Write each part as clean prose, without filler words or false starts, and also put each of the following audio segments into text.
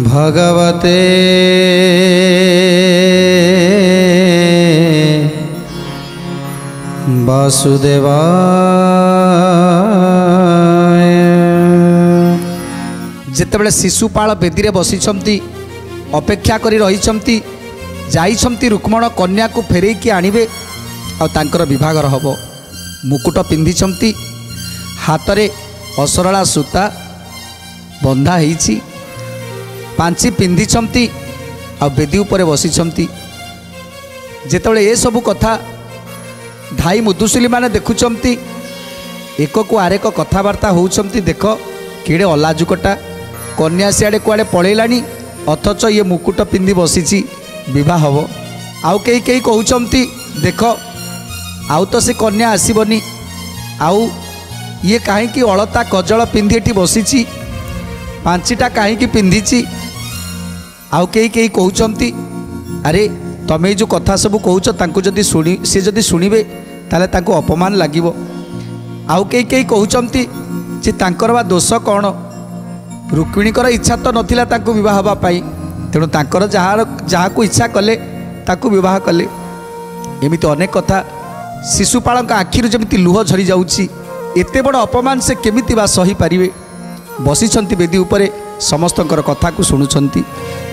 भगवते वासुदेवाय। जेतेबेले शिशुपाल बेदी रे बसिछंती अपेक्षा करी रहिछंती जाइछंती रुक्मण कन्या को फेरे कि आनिबे आ तांकर विभागर हबो। मुकुट पिंधिछंती हाथ रे असरला सूता बंधा ହେଇଛି पांची पिंधिछंती आ बेदी उपरे बसिछंती। जेतेबेले ए सब कथा धाई मुदुसुली माने देखुछंती एक को आरेक कथबार्ता होउछंती। देख किड़े अलाजुकटा कन्या सियाड़े कुआड़े पलैलानी अथच ये मुकुट पिंधि बसीची विवाह हब। आउ कई कई कहउछंती देख आउ तो से कन्या आसीबनी आउ ये कहीं अलता कजल पिंधि एठी बसीची पांचीटा कहीं पिंधिची। आउ कई कई कहउछंती अरे तमे जो कथा सब कहउछ तांको जदी सुनी से जदी सुनिबे ताले तांको अपमान लागिबो। आउ कई कई कहउछंती जे तांकर बा दोष कौन रुक्मिणीकर इच्छा तो नथिला तांको विवाह हबा पाई तेणु तांकर जहाँ को इच्छा कले तांको विवाह कले। एमिति अनेक कथा शिशुपाल आखिरु जमिति लुह झरी जाउची। एते बड़ अपमान से केमिति बा सही पारिबे। बसिछंती बेदी उपरे समस्तंकर कथा को शुणुछंती।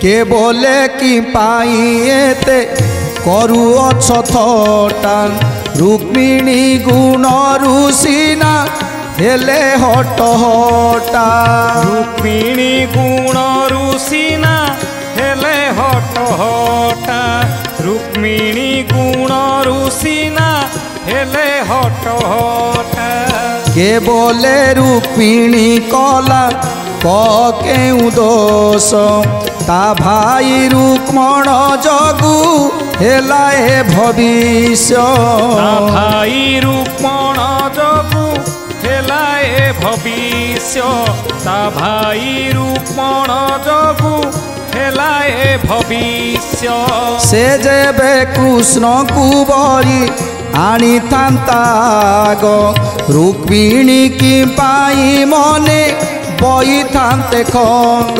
के बोले कि पाई एते करू अछ थटा रुक्मिणी गुण रुसीना हेले हट हटा। रुक्मिणी गुण रुसीना हेले हट हटा। रुक्मिणी गुण रुसीना हेले हट हटा। के बोले रुक्मिणी कला केउ दोष ता भाई रुक्मण जगु हेला ए भविष्य। ता भाई रुक्मण जगु हेला ए भविष्य। ता भाई रुक्मण जगु हेला ए भविष्य। से जेबे कृष्ण को बरी आनी थांताग रुक्मिणी की पाई मने बई थांते खंग।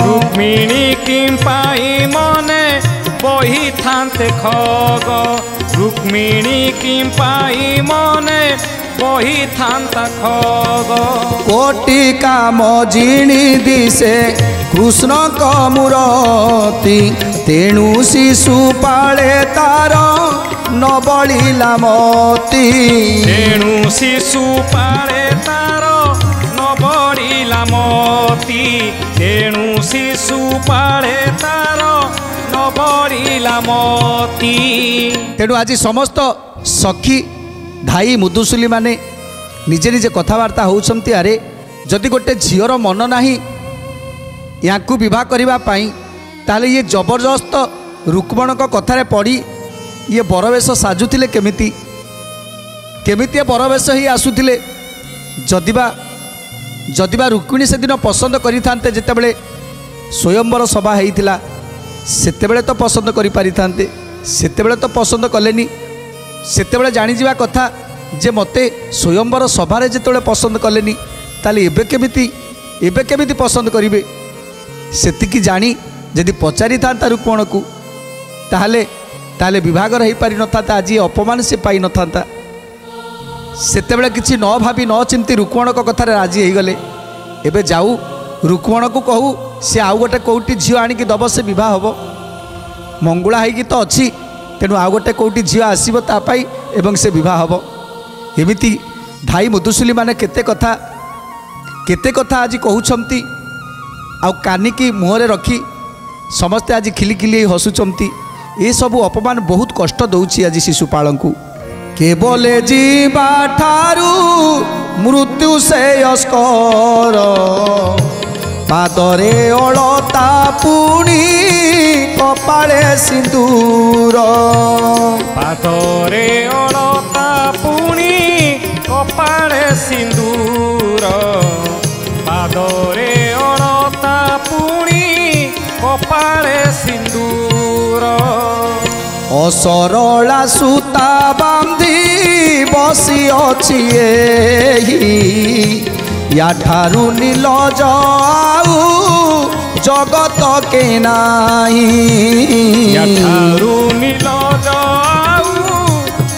रुक्मिणी की पाई मने बही थांते खग। रुक्मिणी की पाई मने बही थांता खग। कोटि काम जिणी दिशे कृष्ण कमुरती तेणु शिशु पाले तार न बलिला मती। तेणु शिशु पाले तार न बलिला मती। तेणु शिशु पाले तार न बलिला मती। तेणु आज समस्त सखी धाई मुदुसुली माने निजे निजे कथबार्ता होउछंती। अरे जदि गोटे झीर मन नाही याकू विवाह करिबा पाई ताले ये जबरदस्त रुक्मण को कथारे पड़ी ये बरवेश साजुथिले केमिति केमिति बरवेश ही आसुथिले। जदिबा रुक्मिणी से दिन पसंद करिथांते जेतेबेले स्वयंवर सभा हेइथिला सेतेबेले तो पसंद करि पारिथांते सेतेबेले तो पसंद कलेनी। सेतेबेले जानि जिवा कथा जे मते स्वयंवर सभा रे जेतेबेले पसंद कलेनी ताले एबे केमिति पसंद करिवे। सेतिकी जानी जदि पचारि थांता रुक्मण को ताले विभागर हो पारि नथांता। आज अपमान से पाई नथांता। सेतेबेले किछि न भाबी न चिंती रुक्मण को कथारे राजी हो गले। एबे जाऊ रुक्मण को कहू से आउ गोटे कोउटी झियो आनिकी दब से विवाह हबो। मंगुला होगी तो अच्छी तेणु आउ गोटे कोउटी झियो आसीबो ता पाई एवं से विवाह हबो। एमिति धाई मुदुसुली माने केते कथा आज कहउछंती। आउ कानिकी मुहरे रखी समस्ते आज खिलिखिली हसुचंती। ये सबू अपमान बहुत कष्ट दौची आज शिशुपाल को। केवले जीवा ठारू मृत्यु से अस्कर पादरे अलता पुणी कपाळे सिंदूर। पादरे अलता पुणी कपाळे सिंदूर। पादरे अलता पुणी कपाळे सिंदूर। असरला सूता बांधी बसी अछि एही या ठारू नील जाऊ জগত কে নাহি ୟାଠାରୁ ନିଲଜ ଆଉ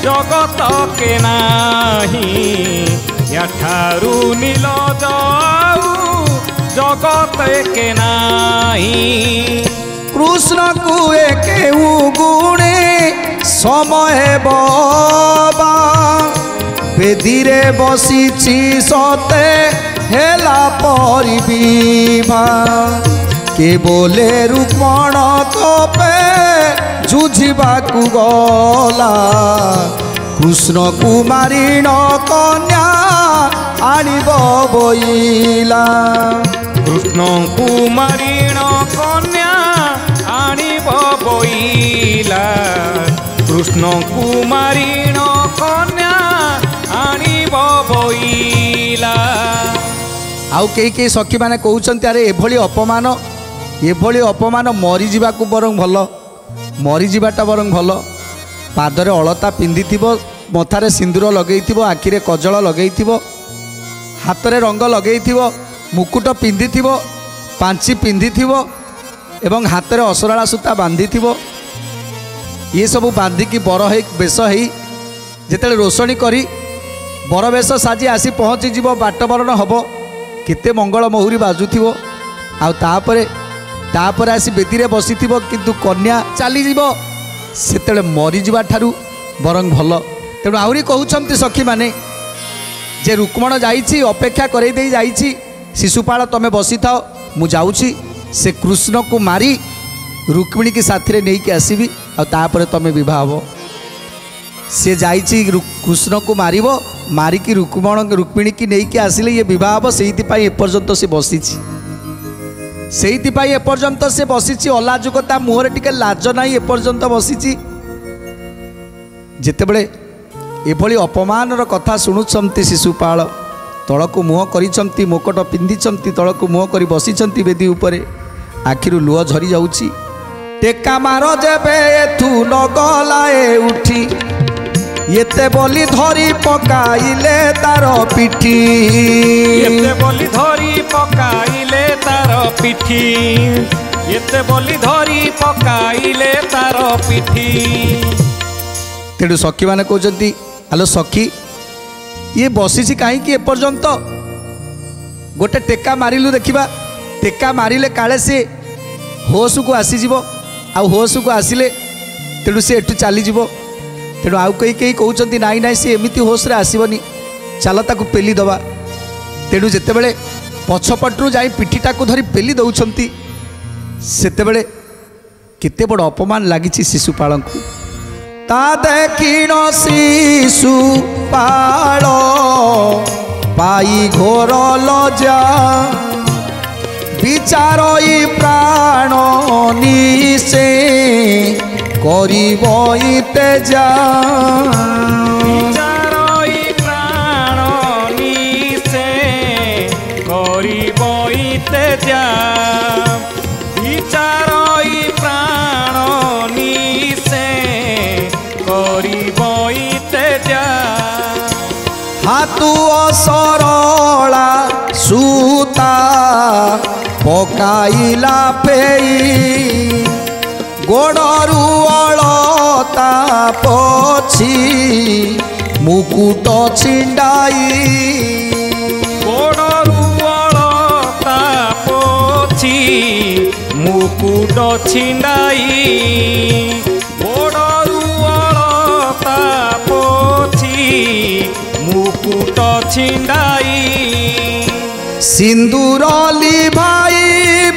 ଜଗତ କେ ନାହିଁ ୟାଠାରୁ ନିଲଜ ଆଉ ଜଗତ କେ ନାହିଁ কৃষ্ণ কুয়ে কেউ গুণে সময় বাবা বেদিরে বসিছি সতে হেলা পরিবিভা কে বলে রূপণ তোপে যুঝিবাকু গলা কৃষ্ণ কুমারীণ কন্যা আনিব বইলা କୃଷ୍ଣ କୁମାରୀଣ କନ୍ୟା ଆଣିବ ବଇଲା କୃଷ୍ଣ କୁମାରୀଣ କନ୍ୟା ଆଣିବ ବଇଲା ଆଉ କେହି ସଖୀମାନେ କହୁଛନ୍ତି ଆରେ ଏଭଳି ଅପମାନ ମରିଯିବାକୁ ବରଂ ଭଲ ମରିଯିବାଟା ବରଂ ଭଲ ପାଦରେ ଅଳତା ପିନ୍ଧିଥିବ ମଥାରେ ସିନ୍ଦୁର ଲଗେଇଥିବ ଆଖିରେ କଜଳ ଲଗେଇଥିବ ହାତରେ ରଙ୍ଗ ଲଗେଇଥିବ ମୁକୁଟ ପିନ୍ଧିଥିବ ପାଞ୍ଚି ପିନ୍ଧିଥିବ ଏବଂ ହାତରେ ଅସରଳା ସୂତା ବାନ୍ଧିଥିବ ଇଏ ସବୁ ବାନ୍ଧିକି ବର ହେଇ ବେଶ ହେଇ ଯେତେବେଳେ ରୋଷଣୀ କରି ବର ବେଶ ସାଜି ଆସି ପହଞ୍ଚିଯିବ ବାଟବରଣ ହେବ କେତେ ମଙ୍ଗଳ ମହୁରୀ ବାଜୁଥିବ ଆଉ ତାପରେ ଆସି ବେଦିରେ ବସିଥିବ କିନ୍ତୁ କନ୍ୟା ଚାଲିଯିବ ସେତେବେଳେ ମରିଯିବା ଠାରୁ ବରଂ ଭଲ ତେଣୁ ଆହୁରି କହୁଛନ୍ତି ସଖୀମାନେ ଯେ ରୁକ୍ମଣ ଯାଇଛି ଅପେକ୍ଷା କରେଇ ଦେଇ ଯାଇଛି ଶିଶୁପାଳ ତମେ ବସିଥାଅ ମୁଁ ଯାଉଛି ସେ କୃଷ୍ଣକୁ ମାରି ରୁକ୍ମିଣୀକି ସାଥିରେ ନେଇକି ଆସିବି ଆଉ ତାପରେ ତମେ ବିବାହ ହେବ ସେ ଯାଇଛି କୃଷ୍ଣକୁ ମାରିବ ମାରିକି ରୁକ୍ମିଣୀକି ନେଇକି ଆସିଲେ ଇଏ ବିବାହ ହେବ ସେଇଥିପାଇଁ ଏପର୍ଯ୍ୟନ୍ତ ସେ ବସିଛି ଅଲାଜୁକ ତା ମୁହଁରେ ଟିକେ ଲାଜ ନାହିଁ ଏପର୍ଯ୍ୟନ୍ତ ବସିଛି ଯେତେବେଳେ ଏଭଳି ଅପମାନର କଥା ଶୁଣୁଛନ୍ତି ଶିଶୁପାଳ ତଳକୁ ମୁହଁ କରିଛନ୍ତି ମୁକୁଟ ପିନ୍ଧିଛନ୍ତି ତଳକୁ ମୁହଁ କରି ବସିଛନ୍ତି ବେଦୀ ଉପରେ ଆଖିରୁ ଲୁହ ଝରି ଯାଉଛି ଟେକା ମାର ଯେବେ ଏଥୁ ନଗଲାଏ ଉଠି ଏତେ ବୋଲି ଧରି ପକାଇଲେ ତାର ପିଠି ଏତେ ବୋଲି ଧରି ପକାଇଲେ ତାର ପିଠି ଏତେ ବୋଲି ଧରି ପକାଇଲେ ତାର ପିଠି ତେଣୁ ସଖୀମାନେ କହୁଛନ୍ତି ଆଲୋ ସଖୀ ଇଏ ବସିଛି କାହିଁକି ଏପର୍ଯ୍ୟନ୍ତ ଗୋଟେ ଟେକା ମାରିଲୁ ଦେଖିବା ଟେକା ମାରିଲେ କାଳେ ସେ ହୋସକୁ ଆସିଯିବ ଆଉ ହୋସକୁ ଆସିଲେ ତେଣୁ ସେ ଏଠୁ ଚାଲିଯିବ ତେଣୁ ଆଉ କେହି କହୁଛନ୍ତି ନାଇଁ ନାଇଁ ସେ ଏମିତି ହୋସରେ ଆସିବନି ଚାଲ ତାକୁ ପେଲି ଦେବା ତେଣୁ ଯେତେବେଳେ ପଛପଟରୁ ଯାଇ ପିଠିଟାକୁ ଧରି ପେଲି ଦେଉଛନ୍ତି ସେତେବେଳେ କେତେ ବଡ଼ ଅପମାନ ଲାଗିଛି ଶିଶୁପାଳଙ୍କୁ ତା ଦେଖିଣ ଶିଶୁପାଳ ପାଇ ଘୋର ଲଜା বিচারই প্রাণ নিশে করিবই তেজা বিচারই প্রাণ নিশে করিবই তেজা বিচারই প্রাণ নিশে করিবই তেজা হাতু অসরলা সুতা পকাইলা ফেই গোড়রু অলতা পছি মুকুট ছিন্ডাই গোড়রু অলতা পছি মুকুট ছিন্ডাই গোড়রু অলতা পছি মুকুট ছিন্ডাই সিন্দুর লিভাই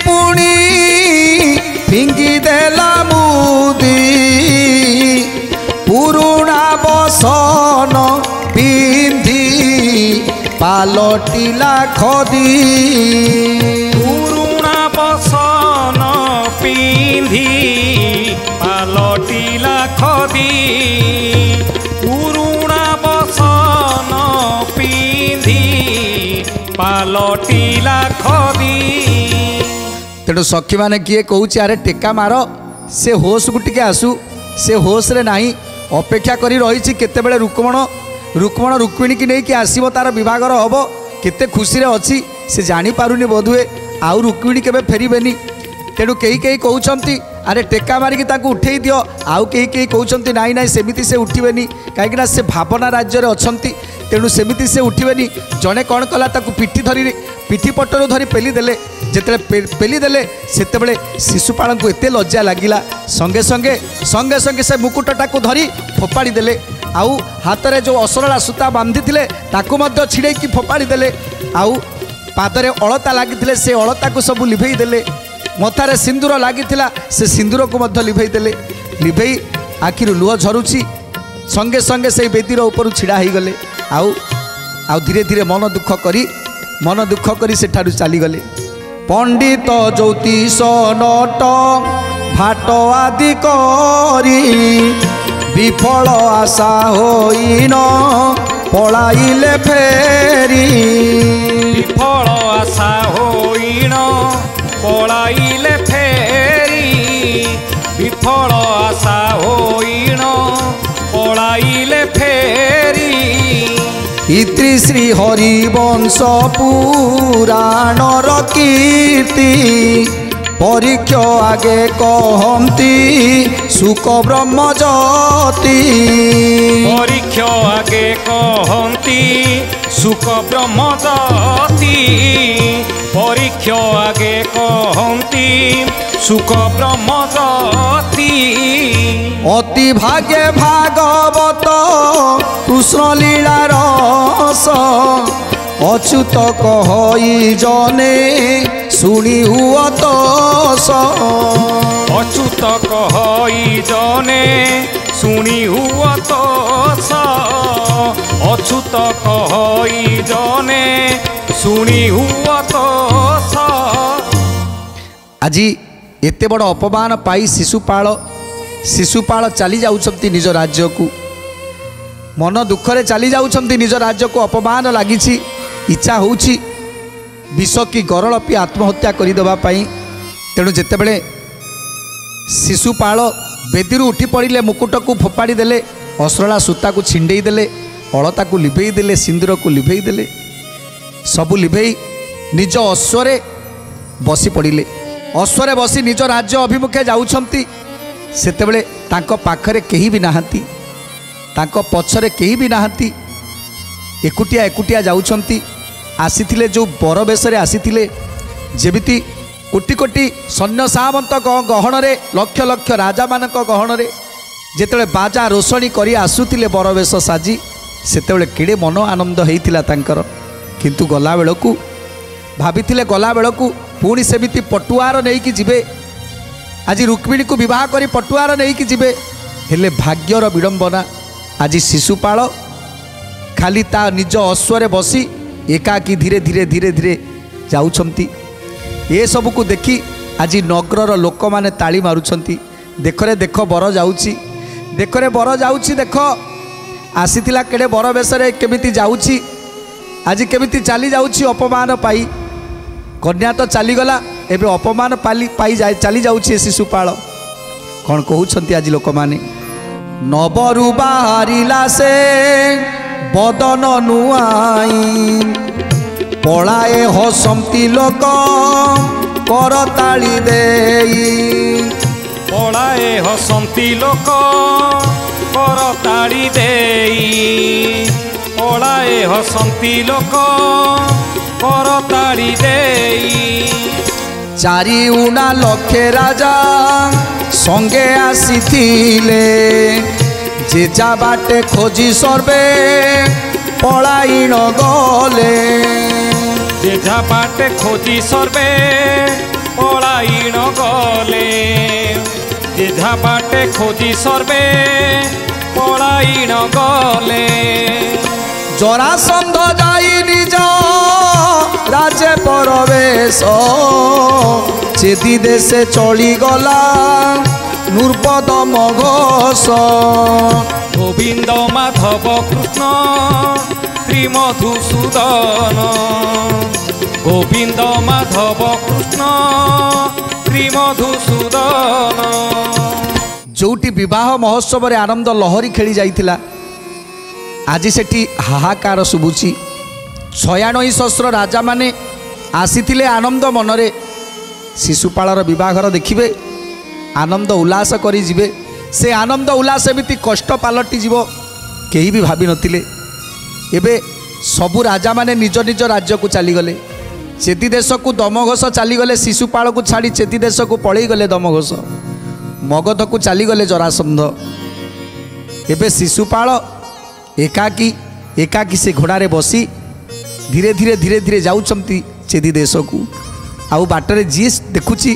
পুণি ফিঙ্গি দেলা মুদি পুরুণা বসন পিন্ধি পালটিলা খদি পুরুণা বসন পিন্ধি পালটিলা খদি পুরুণা বসন পিন্ধি পালটিলা খদি ତେଣୁ ସଖୀମାନେ କିଏ କହୁଛି ଆରେ ଟେକା ମାର ସେ ହୋସକୁ ଟିକେ ଆସୁ ସେ ହୋସରେ ନାହିଁ ଅପେକ୍ଷା କରି ରହିଛି କେତେବେଳେ ରୁକ୍ମଣ ରୁକ୍ମିଣୀକି ନେଇକି ଆସିବ ତାର ବିଭାଘର ହେବ କେତେ ଖୁସିରେ ଅଛି ସେ ଜାଣିପାରୁନି ବୋଧହୁଏ ଆଉ ରୁକ୍ମିଣୀ କେବେ ଫେରିବେନି तेणु कई कई कहते अरे टेका मारिकी ताकू उठे दियो आउ कई कहते नाई नाई सेमिति से उठिबेनी कहीं से भावना राज्य में अच्छी तेणु सेमिति से उठिबेनी जड़े कौन कला ताकू पिठी पटरू धरी पेली देले जिते पेली देले सेतेबेले शिशुपाल को एते लज्जा लगिला संगे संगे संगे संगे से मुकुटटा को धरी फोपाड़ी देले आउ हाथ में जो असरला सूता बांधी थिले ताकू मध्य छिड़ेकी फोपाड़ी देले आउ पादरे अलता लगी से अलता को सब लिभेई देले मथारे सिंदूर लगी से सिंदूर को मध्य लिभेई देले लिभेई आखिरु लुह झरुची संगे संगे से बेदीर ऊपर छिड़ा हो गले आउ धीरे धीरे मन दुख करी सेठारु चली गले। पंडित ज्योतिष नट भाट आदि करी विफल आशा होइन पलाइले फेरी विफल आशा होइन पलाइले फेरी विफल आशा होइन पलाइले फेरी इति श्री हरिवंश पुराणर कीर्ति परीक्ष आगे कहती सुख ब्रह्मज्योति परीक्ष आगे कहती सुख ब्रह्मज्योति परीक्ष आगे कहती सुख ब्रह्मज्योति अति भाग्य भागवत कृष्ण लीला रस अच्युत कहई जने शुणी हुआ तस अच्युत कहई जने शुणी हुआ तस अच्युत कहई जने शुणी हुआ तस। आज एते बड़ अपमान पाई शिशुपाल चली जाउछंती निज राज्य को मन दुखरे चली जाउछंती निज राज्य को अपमान लागिछि इच्छा होउछि विष की गरल पी आत्महत्या करदेवा तेणु जितेबले शिशुपाल बेदीरू उठी पड़े मुकुट को फोपाड़ी देले असरला सूता को छिंडे देले अलता को लिभेई देले सिंदूर को लिभेई देले सबू लिभेई निज अश्वरे बसी पड़े अश्वरे बसी निज राज्य अभिमुखे जाउछंती सेतेबले तांको पाखरे केही भी नाहांती तांको पछरे केही भी नाहांती एकुटिया एकुटिया जाउछंती आसीथिले जो बर बेशरे आसीथिले जेमिति कोटी कोटी सैन्य सामंत गहन रे लक्ष लक्ष राजा मानक गहन रे जेतेबले बाजा रोषणी करी आसुथिले बर बेश साजी सेतेबले केड़े मन आनंद हेइथिला तांकर किंतु गला बेलकू भाबिथिले गला बेलकू पुणी सेमिति पटुआर नेइकी जिबे आज रुक्मिणी को विवाह करी पटुआर नेइकी जिबे हेले भाग्यर विडंबना आज शिशुपाल खाली ता निज अश्वरे बसी एकाकी धीरे धीरे धीरे धीरे जाउछंती ए सब को देखी आज नगरर लोक माने ताली मारुछंती देखरे देख बर जाउची देखरे बर जाउची देख आसीथिला केडे बर बेशरे केमिति जाउची आज केमिति चली जाउची अपमान पाई कन्या तो चली गला एबे अपमान पाई जाए चली जाउची शिशुपाल कौन कहउछंती आज लोक माने नबरु बाहरिला से बदन नुआई पलाए हसंती लोक करताली देई पलाए हसंती लोक करताली देई पलाए हसंती लोक करताली देई चारि उना लक्षे राजा संगे आसीथिले जेजा बाटे खोजी सर्वे पलायिन गले जेजा बाटे खोजी सर्वे पलायिन गले जेजा बाटे खोजी सर्वे पलायिन गले जरासंध जाई निज राजे परवेश चेदी देशे चली गला नूर्पद मघोष गोविंद माधव कृष्ण श्री मधुसूदन गोविंद माधव कृष्ण श्री मधुसूदन जोटी विवाह महोत्सव रे आनंद लहरी खेली जाइथिला आज सेठी हाहाकार शुभुची 96 सहस्र राजा माने आसीथिले आनंद मनरे ଶିଶୁପାଳର ବିବାହର ଦେଖିବେ, ଆନନ୍ଦ ଉଲ୍ଲାସ କରି ଯିବେ। ସେ ଆନନ୍ଦ ଉଲ୍ଲାସ ଏମିତି କଷ୍ଟ ପାଲଟି ଯିବ କେହି ବି ଭାବିନଥିଲେ। ଏବେ ସବୁ ରାଜାମାନେ ନିଜ ନିଜ ରାଜ୍ୟକୁ ଚାଲିଗଲେ। ଚେଦି ଦେଶକୁ ଦମଘୋଷ ଚାଲିଗଲେ, ଶିଶୁପାଳକୁ ଛାଡ଼ି ଚେଦି ଦେଶକୁ ପଳେଇଗଲେ ଦମଘୋଷ। ମଗଧକୁ ଚାଲିଗଲେ ଜରାସନ୍ଧ। ଏବେ ଶିଶୁପାଳ ଏକାକୀ ଏକାକୀ ସେ ଘୋଡ଼ାରେ ବସି ଧୀରେ ଧୀରେ ଧୀରେ ଧୀରେ ଯାଉଛନ୍ତି ଚେଦି ଦେଶକୁ। ଆଉ ବାଟରେ ଯିଏ ଦେଖୁଛି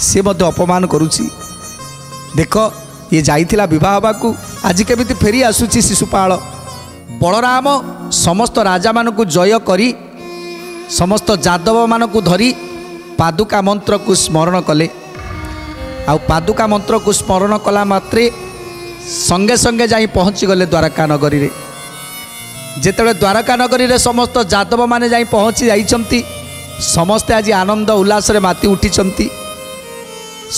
ସେ ମଧ୍ୟ ଅପମାନ କରୁଛି। ଦେଖ, ଇଏ ଯାଇଥିଲା ବିବାହ ହେବାକୁ, ଆଜି କେମିତି ଫେରି ଆସୁଛି ଶିଶୁପାଳ। ବଳରାମ ସମସ୍ତ ରାଜାମାନଙ୍କୁ ଜୟ କରି ସମସ୍ତ ଯାଦବମାନଙ୍କୁ ଧରି ପାଦୁକା ମନ୍ତ୍ରକୁ ସ୍ମରଣ କଲେ। ଆଉ ପାଦୁକା ମନ୍ତ୍ରକୁ ସ୍ମରଣ କଲା ମାତ୍ରେ ସଙ୍ଗେ ସଙ୍ଗେ ଯାଇ ପହଞ୍ଚିଗଲେ ଦ୍ୱାରକା ନଗରୀରେ। ଯେତେବେଳେ ଦ୍ୱାରକା ନଗରୀରେ ସମସ୍ତ ଯାଦବମାନେ ଯାଇ ପହଞ୍ଚି ଯାଇଛନ୍ତି, ସମସ୍ତେ ଆଜି ଆନନ୍ଦ ଉଲ୍ଲାସରେ ମାତି ଉଠିଛନ୍ତି।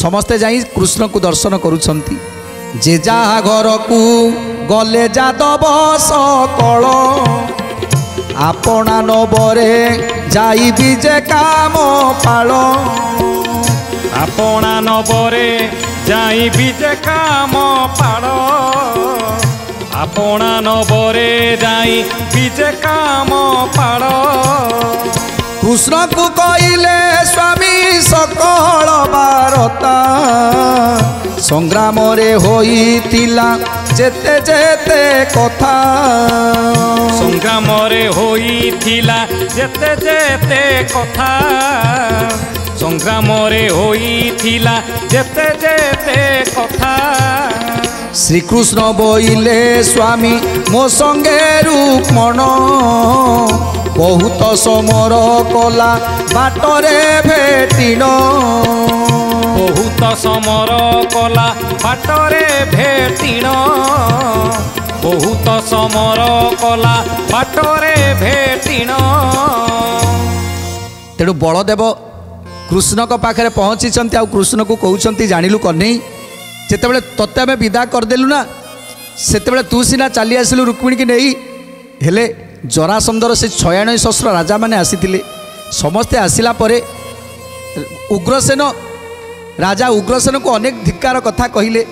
ସମସ୍ତେ ଯାଇ କୃଷ୍ଣକୁ ଦର୍ଶନ କରୁଛନ୍ତି। ଯେ ଯାହା ଘରକୁ ଗଲେ ଯାଦବ ସକଳ, ଆପଣା ନବରେ ଯାଇବି ଯେ କାମ ପାଳ। ଆପଣା ନବରେ ଯାଇବି ଯେ କାମ ପାଳ, ଆପଣା ନବରେ ଯାଇବି ଯେ କାମ ପାଳ। କୃଷ୍ଣକୁ କହିଲେ ସ୍ୱାମୀ ସକଳ ବାରତା, ସଂଗ୍ରାମରେ ହୋଇଥିଲା ଯେତେ ଯେତେ କଥା। ସଂଗ୍ରାମରେ ହୋଇଥିଲା ଯେତେ ଯେତେ କଥା, ସଂଗ୍ରାମରେ ହୋଇଥିଲା ଯେତେ ଯେତେ କଥା। ଶ୍ରୀକୃଷ୍ଣ ବୋଇଲେ ସ୍ୱାମୀ ମୋ ସଙ୍ଗେ ରୁକ୍ମଣ, ବହୁତ ସମର କଲା ବାଟରେ ଭେଟିଣ। ବହୁତ ସମର କଲା ବାଟରେ ଭେଟିଣ, ବହୁତ ସମର କଲା ବାଟରେ ଭେଟିଣ। ତେଣୁ ବଳଦେବ କୃଷ୍ଣଙ୍କ ପାଖରେ ପହଞ୍ଚିଛନ୍ତି। ଆଉ କୃଷ୍ଣକୁ କହୁଛନ୍ତି, ଜାଣିଲୁ କହ୍ନେଇ, ଯେତେବେଳେ ତତେ ଆମେ ବିଦା କରିଦେଲୁ ନା, ସେତେବେଳେ ତୁ ସିନା ଚାଲି ଆସିଲୁ ରୁକ୍ମିଣୀକି ନେଇ, ହେଲେ ଜରାସନ୍ଧର ସେ 96 ସହସ୍ର ରାଜାମାନେ ଆସିଥିଲେ। ସମସ୍ତେ ଆସିଲା ପରେ ଉଗ୍ରସେନ, ରାଜା ଉଗ୍ରସେନକୁ ଅନେକ ଧିକ୍କାର କଥା କହିଲେ।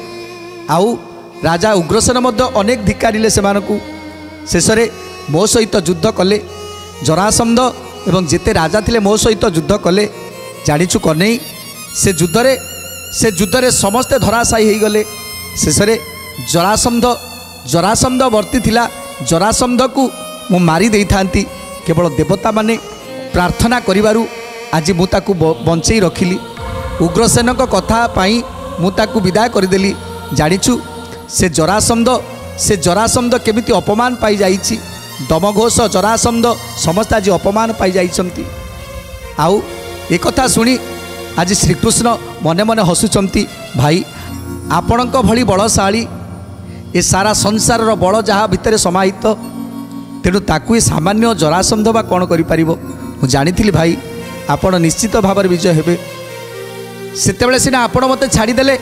ଆଉ ରାଜା ଉଗ୍ରସେନ ମଧ୍ୟ ଅନେକ ଧିକ୍କାରିଲେ ସେମାନଙ୍କୁ। ଶେଷରେ ମୋ ସହିତ ଯୁଦ୍ଧ କଲେ। ଜରାସନ୍ଧ ଏବଂ ଯେତେ ରାଜା ଥିଲେ ମୋ ସହିତ ଯୁଦ୍ଧ କଲେ। ଜାଣିଛୁ କହ୍ନେଇ, ସେ ଯୁଦ୍ଧରେ ସମସ୍ତେ ଧରାଶାୟୀ ହୋଇଗଲେ। ଶେଷରେ ଜରାସନ୍ଧ ବର୍ତ୍ତି ଥିଲା। ଜରାସନ୍ଧକୁ ମୁଁ ମାରି ଦେଇଥାନ୍ତି, କେବଳ ଦେବତାମାନେ ପ୍ରାର୍ଥନା କରିବାରୁ ଆଜି ମୁଁ ତାକୁ ବଞ୍ଚେଇ ରଖିଲି। ଉଗ୍ରସେନଙ୍କ କଥା ପାଇଁ ମୁଁ ତାକୁ ବିଦାୟ କରିଦେଲି। ଜାଣିଛୁ ସେ ଜରାସନ୍ଧ କେମିତି ଅପମାନ ପାଇଯାଇଛି। ଦମଘୋଷ, ଜରାସନ୍ଧ ସମସ୍ତେ ଆଜି ଅପମାନ ପାଇଯାଇଛନ୍ତି। ଆଉ ଏକଥା ଶୁଣି ଆଜି ଶ୍ରୀକୃଷ୍ଣ ମନେ ମନେ ହସୁଛନ୍ତି। ଭାଇ, ଆପଣଙ୍କ ଭଳି ବଳଶାଳୀ ଏ ସାରା ସଂସାରର ବଳ ଯାହା ଭିତରେ ସମାହିତ, ତେଣୁ ତାକୁ ଏ ସାମାନ୍ୟ ଜରାସନ୍ଧ ବା କ'ଣ କରିପାରିବ। ମୁଁ ଜାଣିଥିଲି ଭାଇ ଆପଣ ନିଶ୍ଚିତ ଭାବରେ ବିଜୟ ହେବେ। ସେତେବେଳେ ସିନା ଆପଣ ମୋତେ ଛାଡ଼ିଦେଲେ।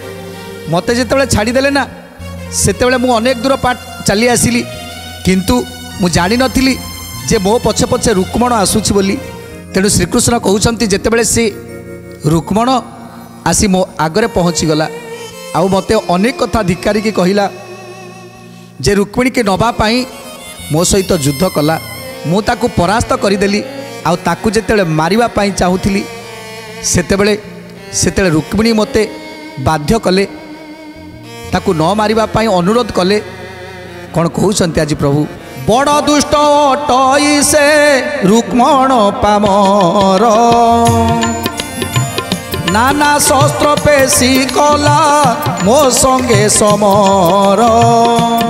ମୋତେ ଯେତେବେଳେ ଛାଡ଼ିଦେଲେ ନା, ସେତେବେଳେ ମୁଁ ଅନେକ ଦୂର ଚାଲି ଆସିଲି, କିନ୍ତୁ ମୁଁ ଜାଣିନଥିଲି ଯେ ମୋ ପଛେ ପଛେ ରୁକ୍ମଣ ଆସୁଛି ବୋଲି। ତେଣୁ ଶ୍ରୀକୃଷ୍ଣ କହୁଛନ୍ତି, ଯେତେବେଳେ ସେ ରୁକ୍ମଣ ଆସି ମୋ ଆଗରେ ପହଞ୍ଚିଗଲା, ଆଉ ମୋତେ ଅନେକ କଥା ଧିକ୍କାରିକି କହିଲା ଯେ ରୁକ୍ମିଣୀକି ନେବା ପାଇଁ ମୋ ସହିତ ଯୁଦ୍ଧ କଲା। ମୁଁ ତାକୁ ପରାସ୍ତ କରିଦେଲି। ଆଉ ତାକୁ ଯେତେବେଳେ ମାରିବା ପାଇଁ ଚାହୁଁଥିଲି, ସେତେବେଳେ ରୁକ୍ମିଣୀ ମୋତେ ବାଧ୍ୟ କଲେ, ତାକୁ ନ ମାରିବା ପାଇଁ ଅନୁରୋଧ କଲେ। କ'ଣ କହୁଛନ୍ତି ଆଜି ପ୍ରଭୁ? ବଡ଼ ଦୁଷ୍ଟ ଅଟଇ ସେ ରୁକ୍ମଣ ପାମର, নানা শস্ত্র পেশি কলা মো সঙ্গে সমর,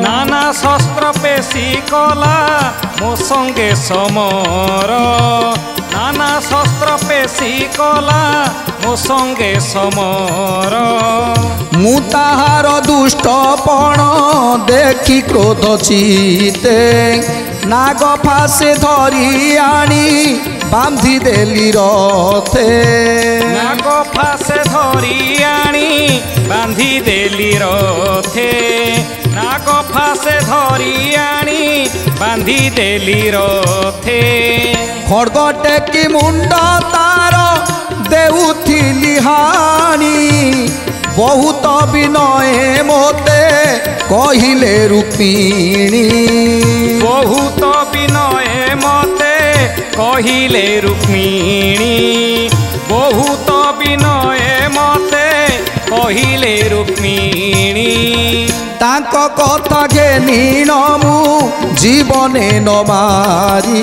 নানা শস্ত্র পেশি কলা মো সঙ্গে সমর, নানা শস্ত্র পেশি কলা মো সঙ্গে সমর। মু তাহার দুষ্টপণ দেখি ক্রোধ চিতে, নাগ ফাঁসে ধরি আনি বাঁধি দেলি রথে, নাগ ফাঁসে ধরি আনি বাঁধি দেলি রথে, নাগ ফাঁসে ধরি আনি বাঁধি দেলি রথে। খড়গ টেকি মুন্ড তার देउथिली हानी बहुत विनय मोते कहिले रुक्मिणी बहुत विनय मते कहिले रुक्मिणी बहुत विनय मते कहिले रुक्मिणी तांक कथा घेनी मु जीवने न मारी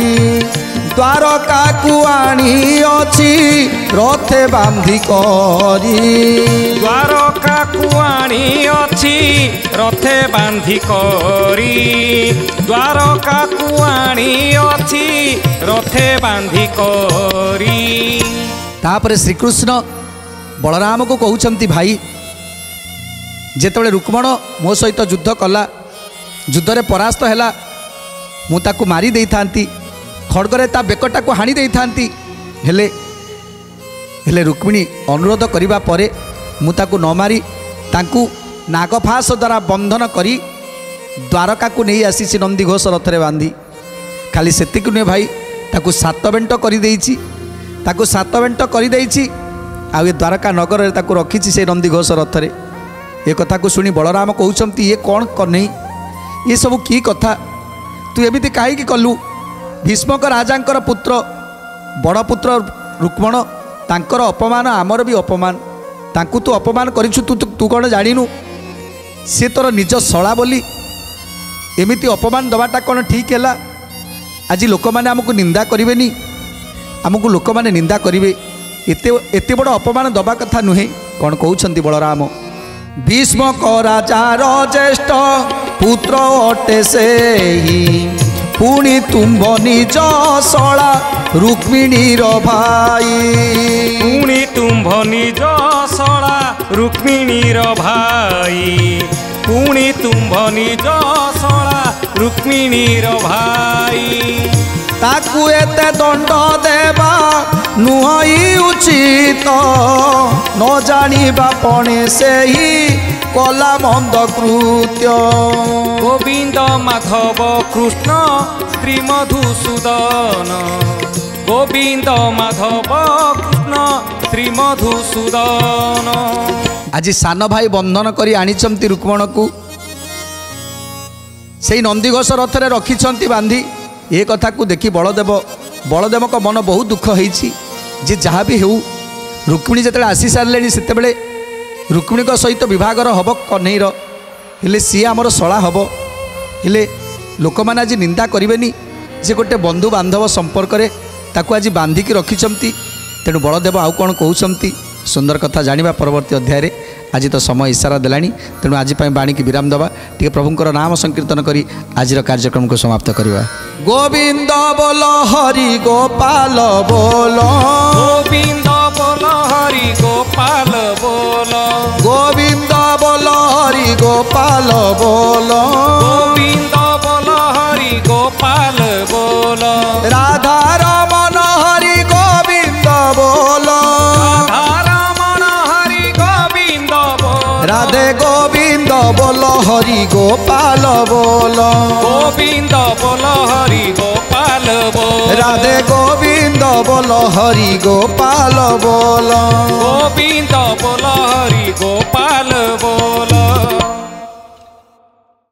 द्वारका को आनी अछि रथे बांधी करी द्वारका कुआणी अछि रथे बांधी करी द्वारका कुआणी अछि रथे बांधी करी। तापर श्रीकृष्ण बलराम को कहउछंती भाई जेतेबेले रुक्मण मो सहित युद्ध कला युद्धरे परास्त हैला मु ताकू मारी देई थांती खड़गरे ता बेकटा को हाणी देई थांती हेले हेले रुक्मिणी अनुरोध करिबा परे मु ताकू न मारी ताकू नागफास द्वारा बंधन करी द्वारका को नहीं आसी नंदीघोष रथरे बांधी खाली सेतिक नुहे भाई ताकू सात बेंट कर देइछि ताकू सात बेंट कर देइछि आ ये द्वारका नगर रे ताकू रखिछि से नंदीघोष रथरे। ये कथा को शुणी बलराम कहउछंती ये कौन करने ये सब की कथा तू एमिति काहे कलु भीष्मक राजांकर पुत्र बड़ पुत्र रुक्मण तांकर अपमान आमर भी अपमान तांकू तू अपमान करिछु तू तू कौन जानिनु सी तोर निज शला बोली एमिति अपमान दबाटा कौन ठीक है। आज लोक मैंने आमको निंदा करेनि आमको लोक मैंने निंदा करेंगे एते बड़ अपमान दबा कथा नुहे कौन कहउछंती बलराम भीष्मक राजार ज्येष्ठ पुत्र अटे से पुणी तुम्भ निज शला रुक्मिणीर भाई पुणी तुम्भ निज शला रुक्मिणीर भाई पुणी तुम्भ निज शला रुक्मिणीर भाई ताकू एते दंड देवा नुहई उचित न जानिबा पणे से ही कला मंद कृत्य गोविंद माधव कृष्ण श्री मधुसूदन गोविंद माधव कृष्ण श्री मधुसूदन। आज सान भाई बंधन करी आनिचंती रुक्मण को से नंदीघोष रथरे रखिछंती बांधी ये कथा को देखी बलदेव को मन बहुत दुख होईछि जे जहाँ भी हो रुक्मिणी जिते आसी सारे से रुक्मिणी सहित विभागर हम कन्हईर हेले सी आमर शला हम हेले लोक मैंने आज निंदा करेनि जे गोटे बंधु बांधव संपर्क में ताकू आज बांधिकी रखिछंती तेणु बलदेव आउ कौन कहउछंती सुंदर कथा जानिबा परवर्ती अध्याय रे। आज तो समय इशारा देलानी तेणु आज बाणी की विराम दबा टे प्रभुंकर नाम संकीर्तन करी आज कार्यक्रम को समाप्त करवा। गोविंद बोल हरि गोपाल बोल गोविंद बोल हरि गोपाल बोल गोविंद बोल हरि गोपाल बोल गोविंद बोल हरि गोपाल बोल राधा रमन हरि गोविंद बोल राधे गोविंद बोल हरि गोपाल बोल गोविंद बोल हरि गोपाल बोल राधे गोविंद बोल हरि गोपाल बोल गोविंद बोल हरि